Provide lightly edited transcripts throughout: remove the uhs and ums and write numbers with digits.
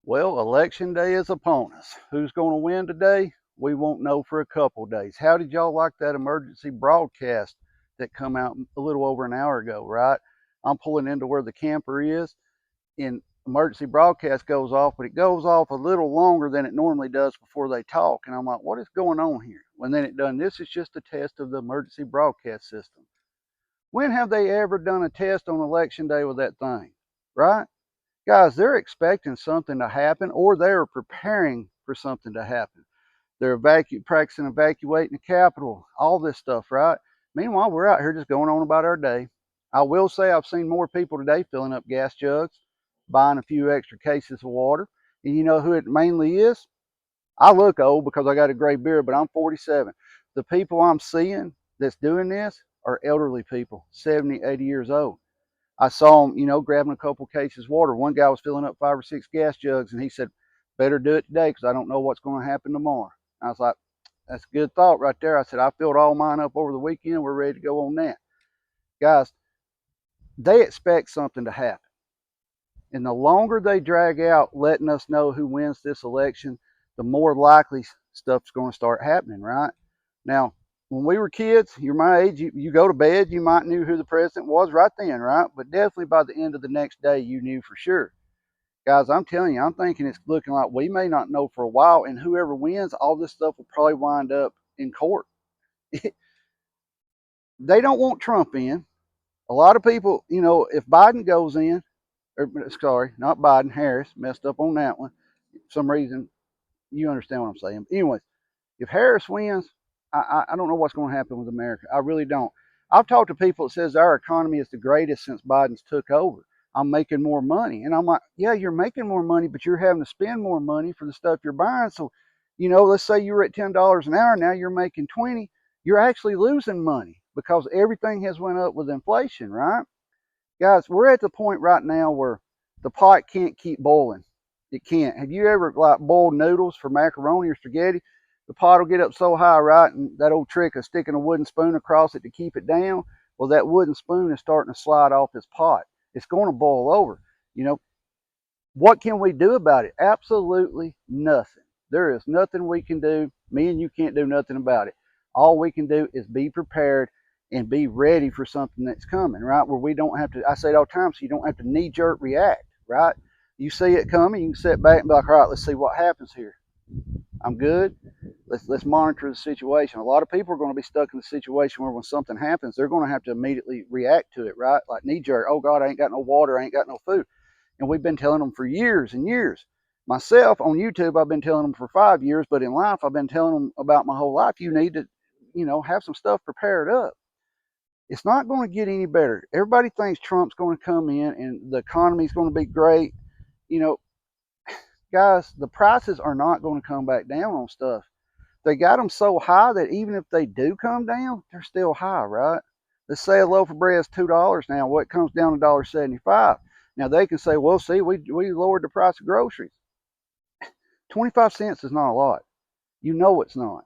Well, election day is upon us. Who's going to win today? We won't know for a couple days. How did y'all like that emergency broadcast that come out a little over an hour ago, right? I'm pulling into where the camper is, and emergency broadcast goes off, but it goes off a little longer than it normally does before they talk. And I'm like, what is going on here? When then it done, this is just a test of the emergency broadcast system. When have they ever done a test on election day with that thing, right? Guys, they're expecting something to happen or they're preparing for something to happen. They're practicing evacuating the Capitol, all this stuff, right? Meanwhile, we're out here just going on about our day. I will say I've seen more people today filling up gas jugs, buying a few extra cases of water. And you know who it mainly is? I look old because I got a gray beard, but I'm 47. The people I'm seeing that's doing this are elderly people, 70, 80 years old. I saw him, grabbing a couple cases of water. One guy was filling up 5 or 6 gas jugs, and he said, "Better do it today because I don't know what's going to happen tomorrow." I was like, "That's a good thought right there." I said, "I filled all mine up over the weekend. We're ready to go on that." Guys, they expect something to happen. And the longer they drag out letting us know who wins this election, the more likely stuff's going to start happening, right? Now, when we were kids, you're my age, you go to bed, you might knew who the president was right then, right? But definitely by the end of the next day, you knew for sure. Guys, I'm telling you, I'm thinking it's looking like we may not know for a while, and whoever wins, all this stuff will probably wind up in court. They don't want Trump in. A lot of people, if Biden goes in, or sorry, not Biden, Harris, messed up on that one. For some reason, you understand what I'm saying. But anyways, if Harris wins, I don't know what's going to happen with America. I really don't. I've talked to people that says our economy is the greatest since Biden's took over. I'm making more money, and I'm like, yeah, you're making more money, but you're having to spend more money for the stuff you're buying. So, let's say you were at $10 an hour, now you're making 20. You're actually losing money because everything has went up with inflation, right? Guys, we're at the point right now where the pot can't keep boiling. It can't. Have you ever like boiled noodles for macaroni or spaghetti? The pot will get up so high, right? And that old trick of sticking a wooden spoon across it to keep it down. Well, that wooden spoon is starting to slide off this pot. It's going to boil over. You know, what can we do about it? Absolutely nothing. There is nothing we can do. Me and you can't do nothing about it. All we can do is be prepared and be ready for something that's coming, right? Where we don't have to, I say it all the time, so you don't have to knee jerk react, right? You see it coming, you can sit back and be like, all right, let's see what happens here. I'm good. Let's monitor the situation. A lot of people are going to be stuck in the situation where when something happens, they're going to have to immediately react to it, right? Like knee jerk. Oh God, I ain't got no water, I ain't got no food. And we've been telling them for years and years. Myself on YouTube, I've been telling them for 5 years, but in life, I've been telling them about my whole life. You need to, have some stuff prepared up. It's not going to get any better. Everybody thinks Trump's going to come in and the economy's going to be great. You know, guys, the prices are not going to come back down on stuff. They got them so high that even if they do come down, they're still high, right? Let's say a loaf of bread is $2 now. What comes down to $1.75? Now they can say, well, see, we lowered the price of groceries. 25 cents is not a lot. You know it's not.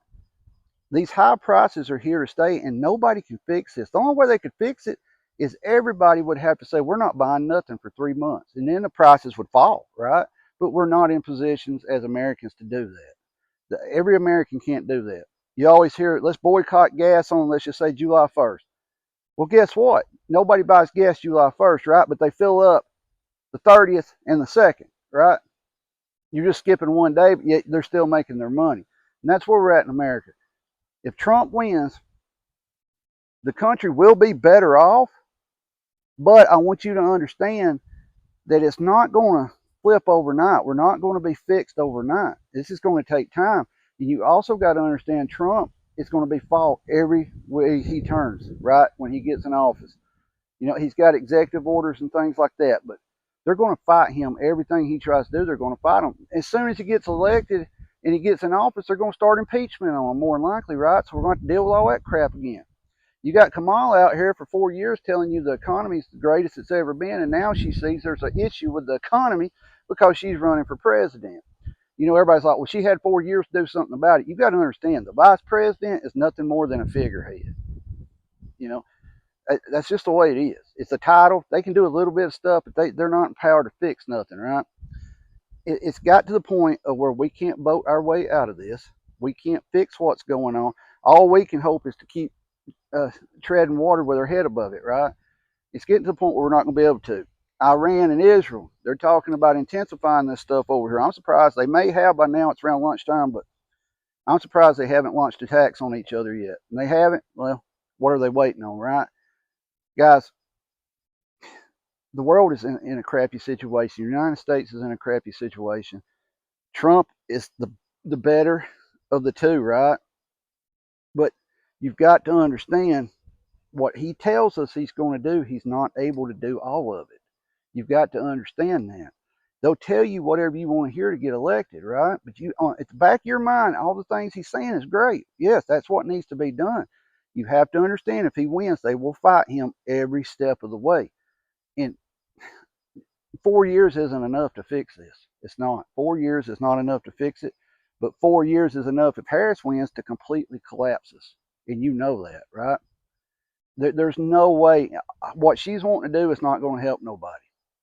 These high prices are here to stay, and nobody can fix this. The only way they could fix it is everybody would have to say, we're not buying nothing for 3 months. And then the prices would fall, right? But we're not in positions as Americans to do that. Every American can't do that. You always hear, let's boycott gas on, let's just say July 1st. Well, guess what? Nobody buys gas July 1st, right? But they fill up the 30th and the 2nd, right? You're just skipping one day, but yet they're still making their money. And that's where we're at in America. If Trump wins, the country will be better off, but I want you to understand that it's not going to flip overnight. We're not going to be fixed overnight. This is going to take time. And you also got to understand Trump is going to be fought every way he turns, right? When he gets in office. He's got executive orders and things like that, but they're going to fight him. Everything he tries to do, they're going to fight him. As soon as he gets elected and he gets in office, they're going to start impeachment on him, more than likely, right? So we're going to have to deal with all that crap again. You got Kamala out here for 4 years telling you the economy is the greatest it's ever been, and now she sees there's an issue with the economy because she's running for president. Everybody's like, well, she had 4 years to do something about it. You got to understand, the vice president is nothing more than a figurehead. You know, that's just the way it is. It's a title. They can do a little bit of stuff, but they're not empowered to fix nothing, right? it's got to the point of where we can't vote our way out of this. We can't fix what's going on. All we can hope is to keep treading water with our head above it, right? It's getting to the point where we're not going to be able to. Iran and Israel, they're talking about intensifying this stuff over here. I'm surprised they may have by now. It's around lunchtime, but I'm surprised they haven't launched attacks on each other yet. And they haven't. Well, what are they waiting on, right? Guys, the world is in a crappy situation. The United States is in a crappy situation. Trump is the better of the two, right? But you've got to understand what he tells us he's going to do, he's not able to do all of it. You've got to understand that. They'll tell you whatever you want to hear to get elected, right? But you, at the back of your mind, all the things he's saying is great. Yes, that's what needs to be done. You have to understand if he wins, they will fight him every step of the way. And 4 years isn't enough to fix this. It's not. 4 years is not enough to fix it. But 4 years is enough if Harris wins to completely collapse us. And you know that, right? There's no way. What she's wanting to do is not going to help nobody.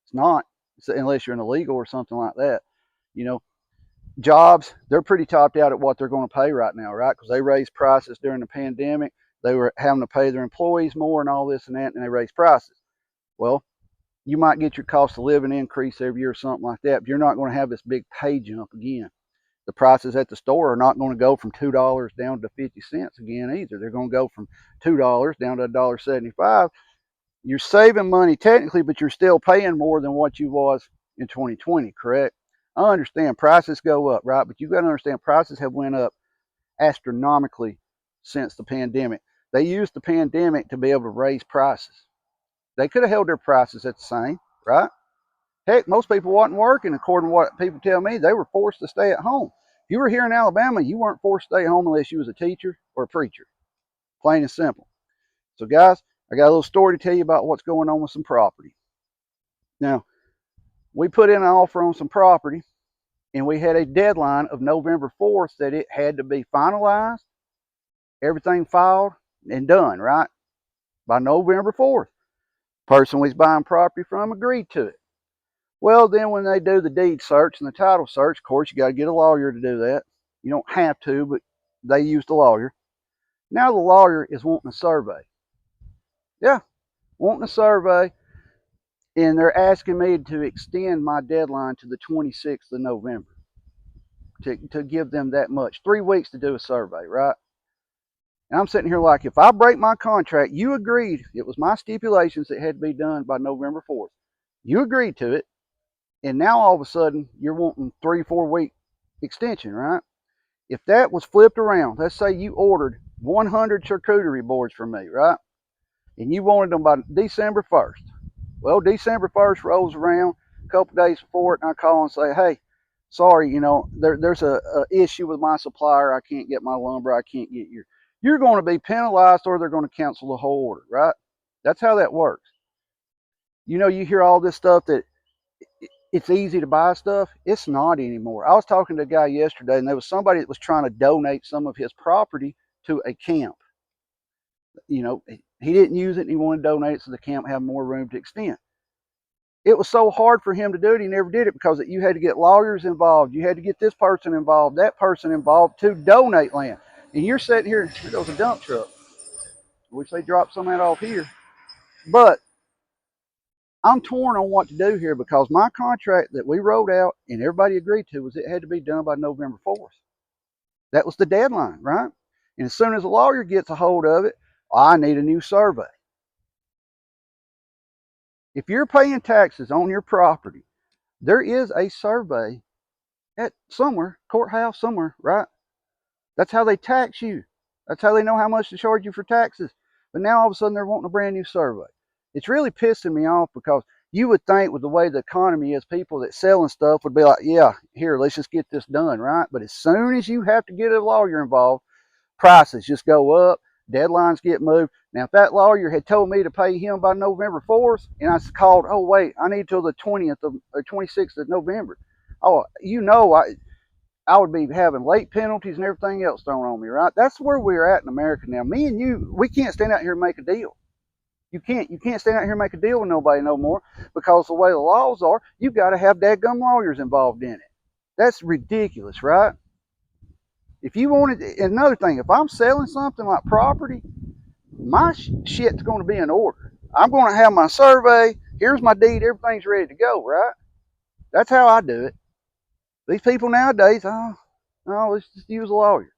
It's not, unless you're an illegal or something like that. You know, jobs, they're pretty topped out at what they're going to pay right now, right? Because they raised prices during the pandemic. They were having to pay their employees more and all this and that, and they raised prices. Well, you might get your cost of living increase every year or something like that, but you're not going to have this big pay jump again. The prices at the store are not going to go from $2 down to 50 cents again either. They're going to go from $2 down to $1.75. You're saving money technically, but you're still paying more than what you was in 2020, correct? I understand prices go up, right? But you got to understand prices have went up astronomically since the pandemic. They used the pandemic to be able to raise prices. They could have held their prices at the same, right? Heck, most people wasn't working, according to what people tell me. They were forced to stay at home. If you were here in Alabama, you weren't forced to stay home unless you was a teacher or a preacher. Plain and simple. So, guys, I got a little story to tell you about what's going on with some property. Now, we put in an offer on some property, and we had a deadline of November 4th that it had to be finalized, everything filed, and done, right? By November 4th. Person we was buying property from agreed to it. Well, then when they do the deed search and the title search, of course, you got to get a lawyer to do that. You don't have to, but they used a lawyer. Now the lawyer is wanting a survey. Yeah, wanting a survey, and they're asking me to extend my deadline to the 26th of November to give them that much. 3 weeks to do a survey, right? And I'm sitting here like, if I break my contract, you agreed, it was my stipulations that had to be done by November 4th. You agreed to it, and now all of a sudden you're wanting 3-4 week extension, right? If that was flipped around, let's say you ordered 100 charcuterie boards from me, right? And you wanted them by December 1st. Well, December 1st rolls around, a couple days before it, and I call and say, hey, sorry, there's a issue with my supplier. I can't get my lumber. I can't get your. You're going to be penalized, or they're going to cancel the whole order, right? That's how that works. You hear all this stuff that it's easy to buy stuff. It's not anymore. I was talking to a guy yesterday, and there was somebody that was trying to donate some of his property to a camp. He didn't use it, and he wanted to donate it so the camp had more room to extend. It was so hard for him to do it, he never did it because you had to get lawyers involved. You had to get this person involved, that person involved to donate land. And you're sitting here, there goes a dump truck. I wish they dropped some of that off here. But I'm torn on what to do here because my contract that we wrote out and everybody agreed to was it had to be done by November 4th. That was the deadline, right? And as soon as a lawyer gets a hold of it, I need a new survey. If you're paying taxes on your property, there is a survey at somewhere, courthouse somewhere, right? That's how they tax you. That's how they know how much to charge you for taxes. But now all of a sudden they're wanting a brand new survey. It's really pissing me off because you would think with the way the economy is, people that selling stuff would be like, yeah, here, let's just get this done, right? But as soon as you have to get a lawyer involved, prices just go up, deadlines get moved. Now, if that lawyer had told me to pay him by November 4th, and I called, oh, wait, I need till the 20th or 26th of November. Oh, I would be having late penalties and everything else thrown on me, right? That's where we're at in America now. Me and you, we can't stand out here and make a deal. You can't stand out here and make a deal with nobody no more because the way the laws are, you've got to have dadgum lawyers involved in it. That's ridiculous, right? If you wanted, another thing, if I'm selling something like property, my shit's going to be in order. I'm going to have my survey. Here's my deed. Everything's ready to go, right? That's how I do it. These people nowadays, oh, let's just use a lawyer.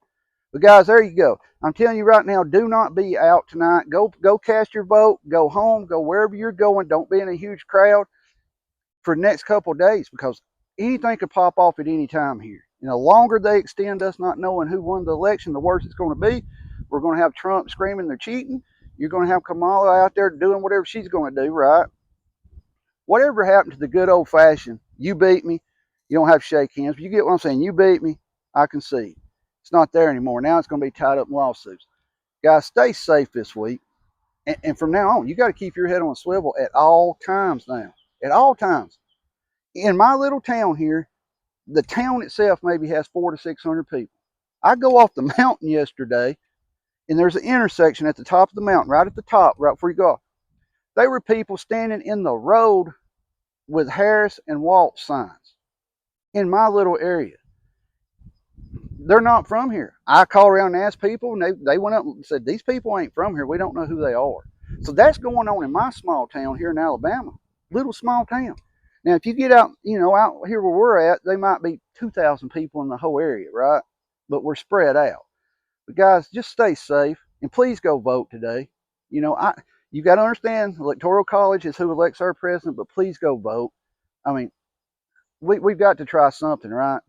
But guys, there you go. I'm telling you right now, do not be out tonight. Go cast your vote. Go home. Go wherever you're going. Don't be in a huge crowd for the next couple of days, because anything could pop off at any time here. And the longer they extend us not knowing who won the election, the worse it's going to be. We're going to have Trump screaming they're cheating. You're going to have Kamala out there doing whatever she's going to do, right? Whatever happened to the good old fashioned, you beat me, you don't have to shake hands. But you get what I'm saying? You beat me, I concede. It's not there anymore. Now it's going to be tied up in lawsuits. Guys, stay safe this week. And from now on, you got to keep your head on a swivel at all times now. At all times. In my little town here, the town itself maybe has 400 to 600 people. I go off the mountain yesterday, and there's an intersection at the top of the mountain, right at the top, right before you go off. There were people standing in the road with Harris and Waltz signs in my little area. They're not from here. I called around and asked people, and they went up and said, these people ain't from here. We don't know who they are. So that's going on in my small town here in Alabama. Little small town. Now, if you get out, out here where we're at, they might be 2,000 people in the whole area, right? But we're spread out. But guys, just stay safe, and please go vote today. You got to understand, electoral college is who elects our president, but please go vote. I mean, we've got to try something, right?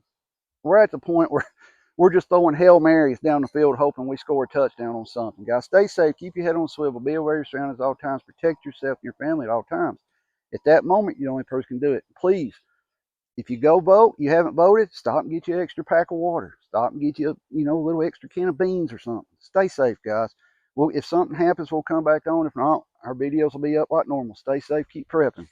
We're at the point where we're just throwing Hail Marys down the field hoping we score a touchdown on something. Guys, stay safe. Keep your head on a swivel. Be aware of your surroundings at all times. Protect yourself and your family at all times. At that moment, you're the only person who can do it. Please, if you go vote, you haven't voted, stop and get you an extra pack of water. Stop and get you, a little extra can of beans or something. Stay safe, guys. Well, if something happens, we'll come back on. If not, our videos will be up like normal. Stay safe. Keep prepping.